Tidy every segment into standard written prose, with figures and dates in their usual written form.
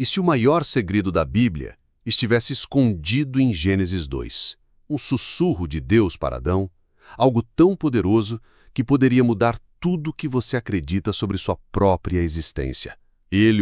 E se o maior segredo da Bíblia estivesse escondido em Gênesis 2? Um sussurro de Deus para Adão, algo tão poderoso que poderia mudar tudo o que você acredita sobre sua própria existência.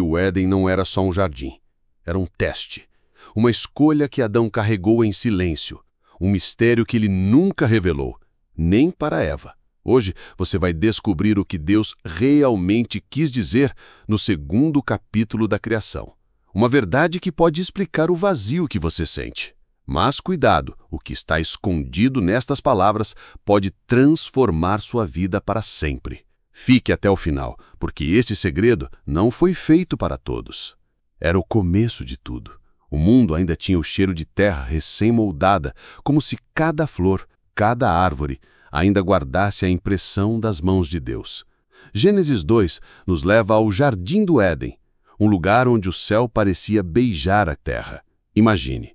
O Éden, não era só um jardim. Era um teste. Uma escolha que Adão carregou em silêncio. Um mistério que ele nunca revelou, nem para Eva. Hoje você vai descobrir o que Deus realmente quis dizer no segundo capítulo da criação. Uma verdade que pode explicar o vazio que você sente. Mas cuidado, o que está escondido nestas palavras pode transformar sua vida para sempre. Fique até o final, porque esse segredo não foi feito para todos. Era o começo de tudo. O mundo ainda tinha o cheiro de terra recém-moldada, como se cada flor, cada árvore, ainda guardasse a impressão das mãos de Deus. Gênesis 2 nos leva ao Jardim do Éden, um lugar onde o céu parecia beijar a terra. Imagine.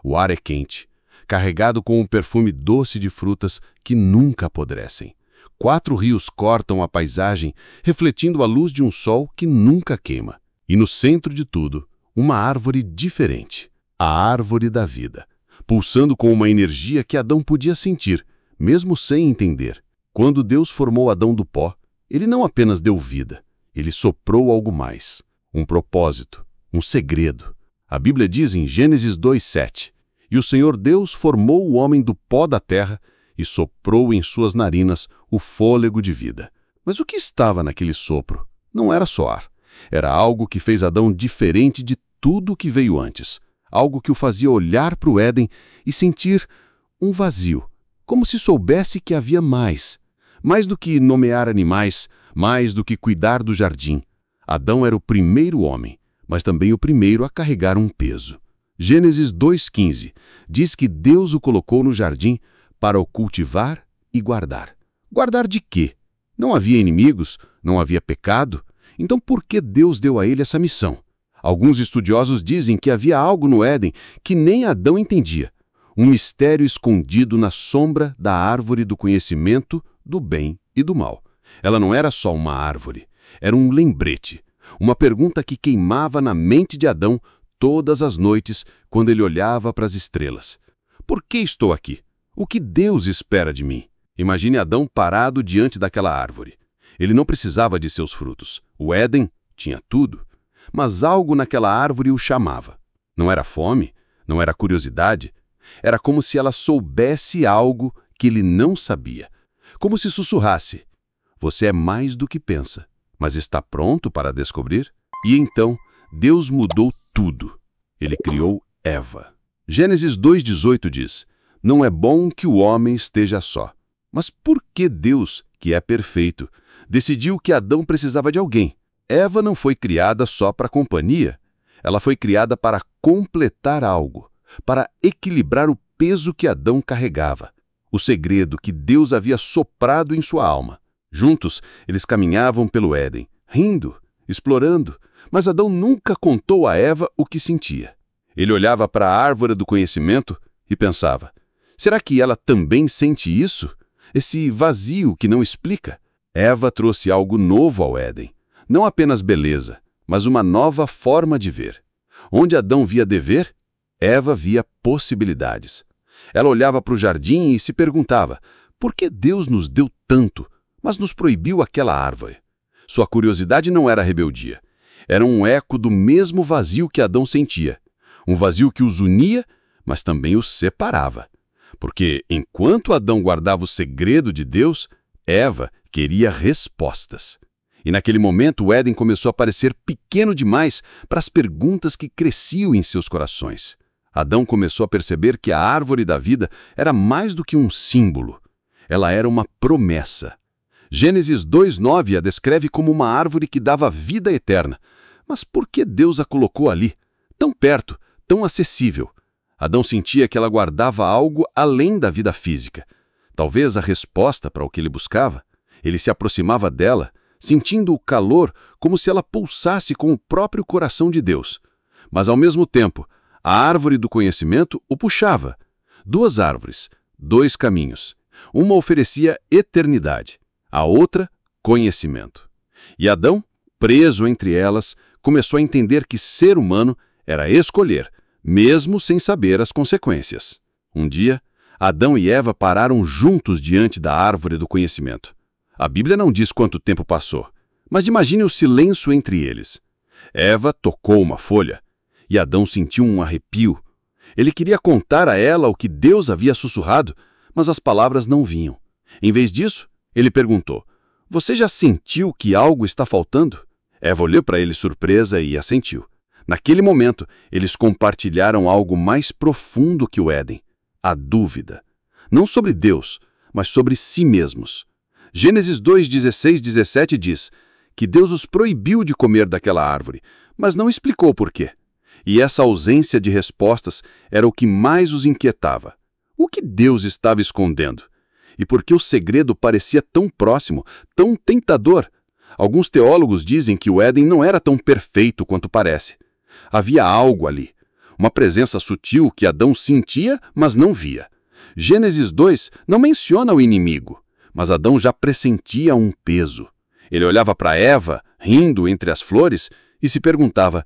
O ar é quente, carregado com um perfume doce de frutas que nunca apodrecem. 4 rios cortam a paisagem, refletindo a luz de um sol que nunca queima. E no centro de tudo, uma árvore diferente, a árvore da vida, pulsando com uma energia que Adão podia sentir, mesmo sem entender. Quando Deus formou Adão do pó, ele não apenas deu vida, ele soprou algo mais, um propósito, um segredo. A Bíblia diz em Gênesis 2:7, "E o Senhor Deus formou o homem do pó da terra e soprou em suas narinas o fôlego de vida." Mas o que estava naquele sopro? Não era só ar. Era algo que fez Adão diferente de tudo o que veio antes. Algo que o fazia olhar para o Éden e sentir um vazio, como se soubesse que havia mais. Mais do que nomear animais, mais do que cuidar do jardim. Adão era o primeiro homem, mas também o primeiro a carregar um peso. Gênesis 2:15 diz que Deus o colocou no jardim para o cultivar e guardar. Guardar de quê? Não havia inimigos, não havia pecado. Então por que Deus deu a ele essa missão? Alguns estudiosos dizem que havia algo no Éden que nem Adão entendia. Um mistério escondido na sombra da árvore do conhecimento do bem e do mal. Ela não era só uma árvore, era um lembrete. Uma pergunta que queimava na mente de Adão todas as noites quando ele olhava para as estrelas. Por que estou aqui? O que Deus espera de mim? Imagine Adão parado diante daquela árvore. Ele não precisava de seus frutos. O Éden tinha tudo. Mas algo naquela árvore o chamava. Não era fome, não era curiosidade. Era como se ela soubesse algo que ele não sabia. Como se sussurrasse: "Você é mais do que pensa, mas está pronto para descobrir?" E então, Deus mudou tudo. Ele criou Eva. Gênesis 2:18 diz: "Não é bom que o homem esteja só." Mas por que Deus, que é perfeito, decidiu que Adão precisava de alguém? Eva não foi criada só para companhia. Ela foi criada para completar algo, para equilibrar o peso que Adão carregava, o segredo que Deus havia soprado em sua alma. Juntos, eles caminhavam pelo Éden, rindo, explorando, mas Adão nunca contou a Eva o que sentia. Ele olhava para a árvore do conhecimento e pensava: será que ela também sente isso? Esse vazio que não explica? Eva trouxe algo novo ao Éden. Não apenas beleza, mas uma nova forma de ver. Onde Adão via dever, Eva via possibilidades. Ela olhava para o jardim e se perguntava: por que Deus nos deu tanto, mas nos proibiu aquela árvore? Sua curiosidade não era rebeldia. Era um eco do mesmo vazio que Adão sentia. Um vazio que os unia, mas também os separava. Porque, enquanto Adão guardava o segredo de Deus, Eva queria respostas. E naquele momento o Éden começou a parecer pequeno demais para as perguntas que cresciam em seus corações. Adão começou a perceber que a árvore da vida era mais do que um símbolo. Ela era uma promessa. Gênesis 2:9 a descreve como uma árvore que dava vida eterna. Mas por que Deus a colocou ali, tão perto, tão acessível? Adão sentia que ela guardava algo além da vida física. Talvez a resposta para o que ele buscava. Ele se aproximava dela, sentindo o calor como se ela pulsasse com o próprio coração de Deus. Mas, ao mesmo tempo, a árvore do conhecimento o puxava. 2 árvores, 2 caminhos. Uma oferecia eternidade, a outra, conhecimento. E Adão, preso entre elas, começou a entender que ser humano era escolher, mesmo sem saber as consequências. Um dia, Adão e Eva pararam juntos diante da árvore do conhecimento. A Bíblia não diz quanto tempo passou, mas imagine o silêncio entre eles. Eva tocou uma folha e Adão sentiu um arrepio. Ele queria contar a ela o que Deus havia sussurrado, mas as palavras não vinham. Em vez disso, ele perguntou: "Você já sentiu que algo está faltando?" Eva olhou para ele surpresa e assentiu. Naquele momento, eles compartilharam algo mais profundo que o Éden: a dúvida. Não sobre Deus, mas sobre si mesmos. Gênesis 2:16-17 diz que Deus os proibiu de comer daquela árvore, mas não explicou por quê. E essa ausência de respostas era o que mais os inquietava. O que Deus estava escondendo? E por que o segredo parecia tão próximo, tão tentador? Alguns teólogos dizem que o Éden não era tão perfeito quanto parece. Havia algo ali, uma presença sutil que Adão sentia, mas não via. Gênesis 2 não menciona o inimigo, mas Adão já pressentia um peso. Ele olhava para Eva, rindo entre as flores, e se perguntava: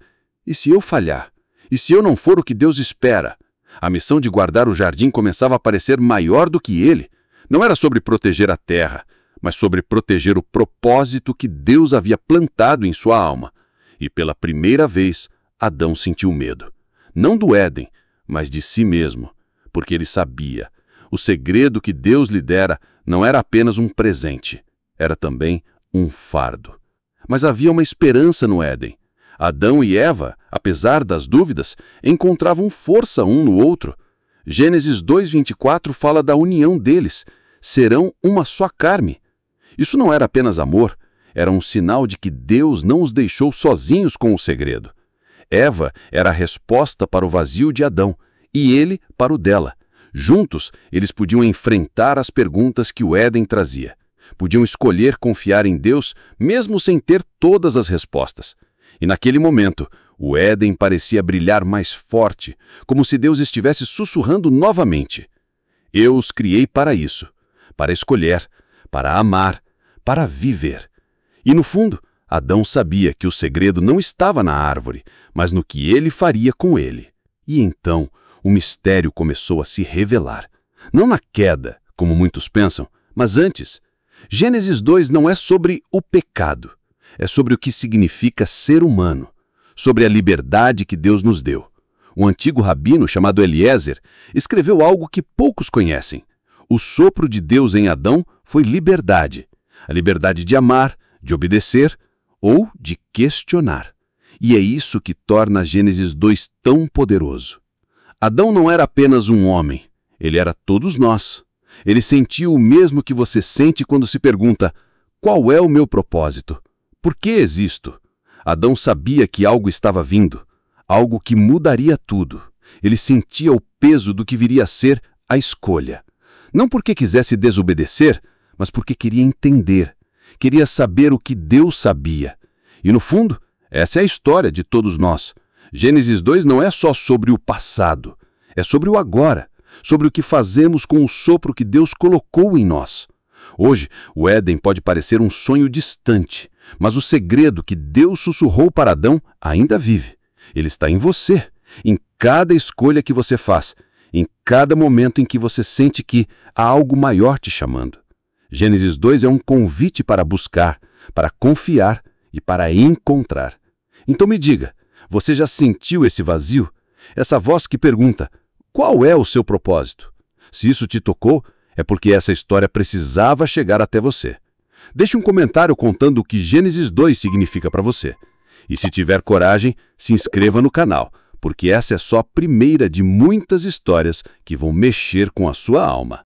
e se eu falhar? E se eu não for o que Deus espera? A missão de guardar o jardim começava a parecer maior do que ele. Não era sobre proteger a terra, mas sobre proteger o propósito que Deus havia plantado em sua alma. E pela primeira vez, Adão sentiu medo. Não do Éden, mas de si mesmo, porque ele sabia. O segredo que Deus lhe dera não era apenas um presente, era também um fardo. Mas havia uma esperança no Éden. Adão e Eva, apesar das dúvidas, encontravam força um no outro. Gênesis 2:24 fala da união deles. Serão uma só carne. Isso não era apenas amor, era um sinal de que Deus não os deixou sozinhos com o segredo. Eva era a resposta para o vazio de Adão e ele para o dela. Juntos, eles podiam enfrentar as perguntas que o Éden trazia. Podiam escolher confiar em Deus mesmo sem ter todas as respostas. E naquele momento, o Éden parecia brilhar mais forte, como se Deus estivesse sussurrando novamente: "Eu os criei para isso, para escolher, para amar, para viver." E no fundo, Adão sabia que o segredo não estava na árvore, mas no que ele faria com ele. E então, o mistério começou a se revelar. Não na queda, como muitos pensam, mas antes. Gênesis 2 não é sobre o pecado, é sobre o que significa ser humano, sobre a liberdade que Deus nos deu. Um antigo rabino chamado Eliezer escreveu algo que poucos conhecem. O sopro de Deus em Adão foi liberdade. A liberdade de amar, de obedecer ou de questionar. E é isso que torna Gênesis 2 tão poderoso. Adão não era apenas um homem, ele era todos nós. Ele sentiu o mesmo que você sente quando se pergunta: qual é o meu propósito? Por que existo? Adão sabia que algo estava vindo, algo que mudaria tudo. Ele sentia o peso do que viria a ser a escolha. Não porque quisesse desobedecer, mas porque queria entender. Queria saber o que Deus sabia. E no fundo, essa é a história de todos nós. Gênesis 2 não é só sobre o passado, é sobre o agora, sobre o que fazemos com o sopro que Deus colocou em nós. Hoje, o Éden pode parecer um sonho distante, mas o segredo que Deus sussurrou para Adão ainda vive. Ele está em você, em cada escolha que você faz, em cada momento em que você sente que há algo maior te chamando. Gênesis 2 é um convite para buscar, para confiar e para encontrar. Então me diga, você já sentiu esse vazio? Essa voz que pergunta: qual é o seu propósito? Se isso te tocou, é porque essa história precisava chegar até você. Deixe um comentário contando o que Gênesis 2 significa para você. E se tiver coragem, se inscreva no canal, porque essa é só a primeira de muitas histórias que vão mexer com a sua alma.